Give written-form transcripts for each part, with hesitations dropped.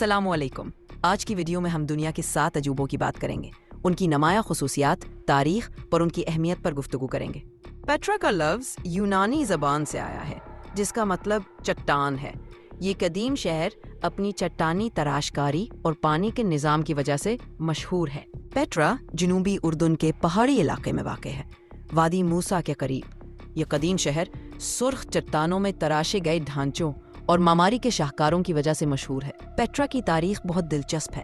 السلام علیکم۔ آج کی ویڈیو میں ہم دنیا کے 7 عجوبوں کی بات کریں گے، ان کی نمایاں خصوصیات، تاریخ اور ان کی اہمیت پر گفتگو کریں گے۔ پیٹرا کا لفظ یونانی زبان سے آیا ہے جس کا مطلب چٹان ہے۔ یہ قدیم شہر اپنی چٹانی تراش کاری اور پانی کے نظام کی وجہ سے مشہور ہے۔ پیٹرا جنوبی اردن کے پہاڑی علاقے میں واقع ہے، وادی موسیٰ کے قریب۔ یہ قدیم شہر سرخ چٹانوں میں تراشے گئے ڈھانچوں اور معماری کے شاہکاروں کی وجہ سے مشہور ہے۔ پیٹرا کی تاریخ بہت دلچسپ ہے۔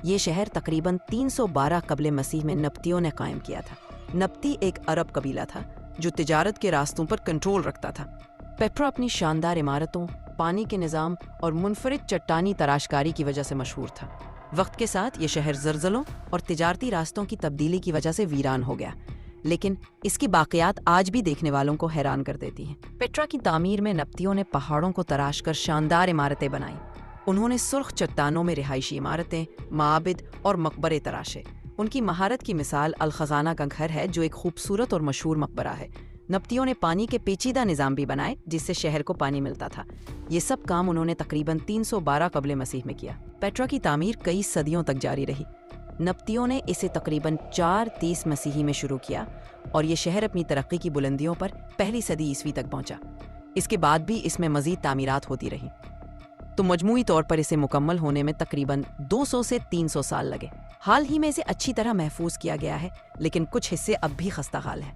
یہ شہر تقریباً 312 قبل مسیح میں نبطیوں نے قائم کیا تھا۔ نبطی ایک عرب قبیلہ تھا جو تجارت کے راستوں پر کنٹرول رکھتا تھا۔ پیٹرا اپنی شاندار عمارتوں، پانی کے نظام اور منفرد چٹانی تراشکاری کی وجہ سے مشہور تھا۔ وقت کے ساتھ یہ شہر زلزلوں اور تجارتی راستوں کی تبدیلی کی وجہ سے ویران ہو گیا، لیکن اس کی باقیات آج بھی دیکھنے والوں کو حیران کر دیتی ہیں۔ پیٹرا کی تعمیر میں نبطیوں نے پہاڑوں کو تراش کر شاندار عمارتیں بنائیں۔ انہوں نے سرخ چٹانوں میں رہائشی عمارتیں، معابد اور مقبرے تراشے۔ ان کی مہارت کی مثال الخزانہ کا گھر ہے جو ایک خوبصورت اور مشہور مقبرہ ہے۔ نبطیوں نے پانی کے پیچیدہ نظام بھی بنائے جس سے شہر کو پانی ملتا تھا۔ یہ سب کام انہوں نے تقریباً 312 قبل مسیح میں کیا۔ پیٹرا کی تعمیر کئی صدیوں تک جاری رہی۔ نبطیوں نے اسے تقریباً 430 مسیحی میں شروع کیا اور یہ شہر اپنی ترقی کی بلندیوں پر پہلی صدی عیسوی تک پہنچا۔ اس کے بعد بھی اس میں مزید تعمیرات ہوتی رہیں، تو مجموعی طور پر اسے مکمل ہونے میں تقریباً 200 سے 300 سال لگے۔ حال ہی میں اسے اچھی طرح محفوظ کیا گیا ہے، لیکن کچھ حصے اب بھی خستہ حال ہیں۔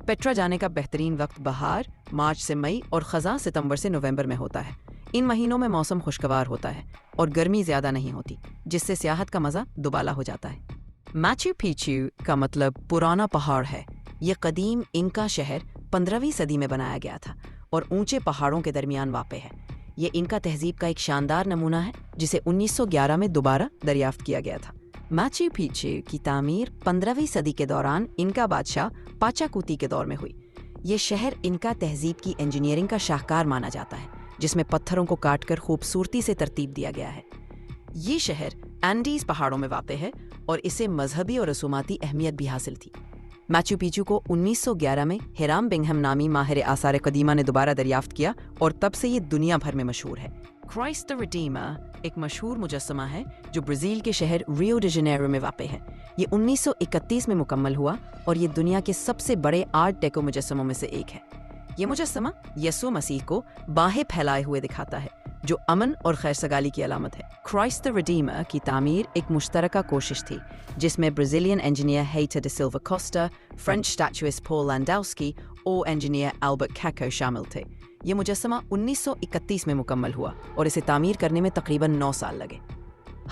پیٹرا جانے کا بہترین وقت بہار، مارچ سے مئی، اور خزاں ستمبر سے نومبر میں ہوتا ہے۔ ان مہینوں میں موسم خوشگوار ہوتا ہے اور گرمی زیادہ نہیں ہوتی، جس سے سیاحت کا مزہ دوبالا ہو جاتا ہے۔ ماچو پیچو کا مطلب پرانا پہاڑ ہے۔ یہ قدیم انکا شہر 15ویں صدی میں بنایا گیا تھا اور اونچے پہاڑوں کے درمیان واقع ہے۔ یہ انکا تہذیب کا ایک شاندار نمونہ ہے جسے 1911 میں دوبارہ دریافت کیا گیا تھا۔ ماچو پیچو کی تعمیر 15ویں صدی کے دوران انکا بادشاہ پاچاکوتی کے دور میں ہوئی۔ یہ شہر انکا تہذیب کی انجینئرنگ کا شاہکار مانا جاتا ہے، جس میں پتھروں کو کاٹ کر خوبصورتی سے ترتیب دیا گیا ہے۔ یہ شہر اینڈیز پہاڑوں میں واقع ہے اور اسے مذہبی اور رسوماتی اہمیت بھی حاصل تھی۔ ماچو پیچو کو 1911 میں ہیرام بنگھم نامی ماہر آثار قدیمہ نے دوبارہ دریافت کیا اور تب سے یہ دنیا بھر میں مشہور ہے۔ کرائسٹ دی ریڈیمر ایک مشہور مجسمہ ہے جو برازیل کے شہر ریو ڈی جنیرو میں واقع ہے۔ یہ 1931 میں مکمل ہوا اور یہ دنیا کے سب سے بڑے آرٹ ڈیکو مجسموں میں سے ایک ہے۔ یہ مجسمہ یسوع مسیح کو باہیں پھیلائے ہوئے دکھاتا ہے، جو امن اور خیر سگالی کی علامت ہے۔ کرائسٹ دی ریڈیمر کی تعمیر ایک مشترکہ کوشش تھی جس میں برازیلین انجینئر ہیٹر ڈی سلوا کوسٹا، فرینچ اسٹیچوسٹ پول لینڈاوسکی اور انجینئر البرٹ کیکو شامل تھے۔ یہ مجسمہ 1931 میں مکمل ہوا اور اسے تعمیر کرنے میں تقریباً 9 سال لگے۔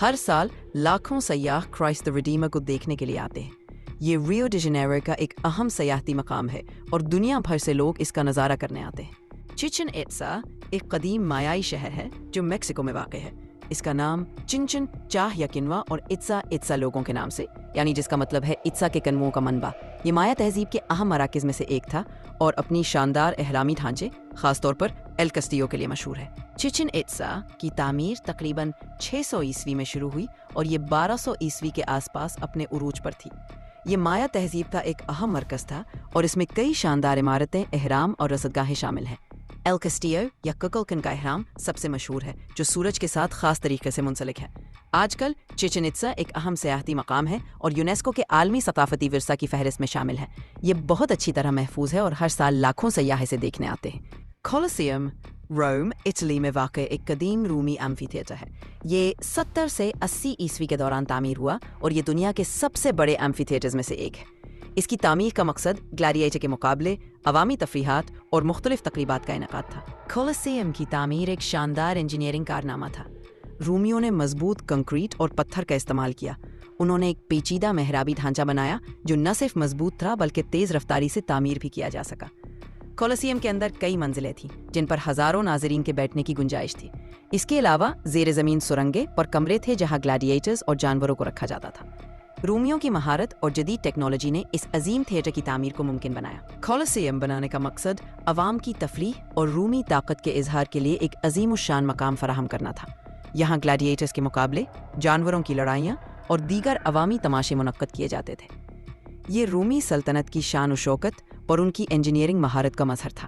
ہر سال لاکھوں سیاح کرائسٹ دی ریڈیمر کو دیکھنے کے لیے آتے ہیں۔ یہ ریو ڈی جنیرو کا ایک اہم سیاحتی مقام ہے اور دنیا بھر سے لوگ اس کا نظارہ کرنے آتے ہیں۔ چچن اٹزا ایک قدیم مایائی شہر ہے جو میکسیکو میں واقع ہے۔ اس کا نام چنچن چاہ یا کنوا اور اٹزا لوگوں کے نام سے، یعنی جس کا مطلب ہے اٹزا کے کنوؤں کا منبع۔ یہ مایا تہذیب کے اہم مراکز میں سے ایک تھا اور اپنی شاندار اہرامی ڈھانچے، خاص طور پر ایل کسٹیو کے لیے مشہور ہے۔ چچن اٹزا کی تعمیر تقریباً 600 عیسوی میں شروع ہوئی اور یہ 1200 عیسوی کے آس پاس اپنے عروج پر تھی۔ یہ مایا تہذیب کا ایک اہم مرکز تھا اور اس میں کئی شاندار عمارتیں، اہرام اور رصدگاہیں شامل ہیں۔ ایل کسٹیو یا ککلکن کا اہرام سب سے مشہور ہے جو سورج کے ساتھ خاص طریقے سے منسلک ہے۔ آج کل چچن اٹزا ایک اہم سیاحتی مقام ہے اور یونیسکو کے عالمی ثقافتی ورثہ کی فہرست میں شامل ہے۔ یہ بہت اچھی طرح محفوظ ہے اور ہر سال لاکھوں سیاح اسے دیکھنے آتے ہیں۔ کولوسیوم روم، اٹلی میں واقع ایک قدیم رومی ایمفی تھیٹر ہے۔ یہ 70 سے 80 عیسوی کے دوران تعمیر ہوا اور یہ دنیا کے سب سے بڑے ایمفی تھیٹرز میں سے ایک ہے۔ اس کی تعمیر کا مقصد گلیڈیٹر کے مقابلے، عوامی تفریحات اور مختلف تقریبات کا انعقاد تھا۔ کولوسیوم کی تعمیر ایک شاندار انجینئرنگ کارنامہ تھا۔ رومیوں نے مضبوط کنکریٹ اور پتھر کا استعمال کیا۔ انہوں نے ایک پیچیدہ محرابی ڈھانچہ بنایا جو نہ صرف مضبوط تھا بلکہ تیز رفتاری سے تعمیر بھی کیا جا سکا۔ کولوسیوم کے اندر کئی منزلیں تھیں جن پر ہزاروں ناظرین کے بیٹھنے کی گنجائش تھی۔ اس کے علاوہ زیر زمین سرنگیں اور کمرے تھے جہاں گلیڈیٹرز اور جانوروں کو رکھا جاتا تھا۔ رومیوں کی مہارت اور جدید ٹیکنالوجی نے اس عظیم تھیٹر کی تعمیر کو ممکن بنایا۔ کولوسیوم بنانے کا مقصد عوام کی تفریح اور رومی طاقت کے اظہار کے لیے ایک عظیم الشان مقام فراہم کرنا تھا۔ یہاں گلیڈیٹرز کے مقابلے، جانوروں کی لڑائیاں اور دیگر عوامی تماشے منعقد کیے جاتے تھے۔ یہ رومی سلطنت کی شان و شوکت اور ان کی انجینئرنگ مہارت کا مظہر تھا۔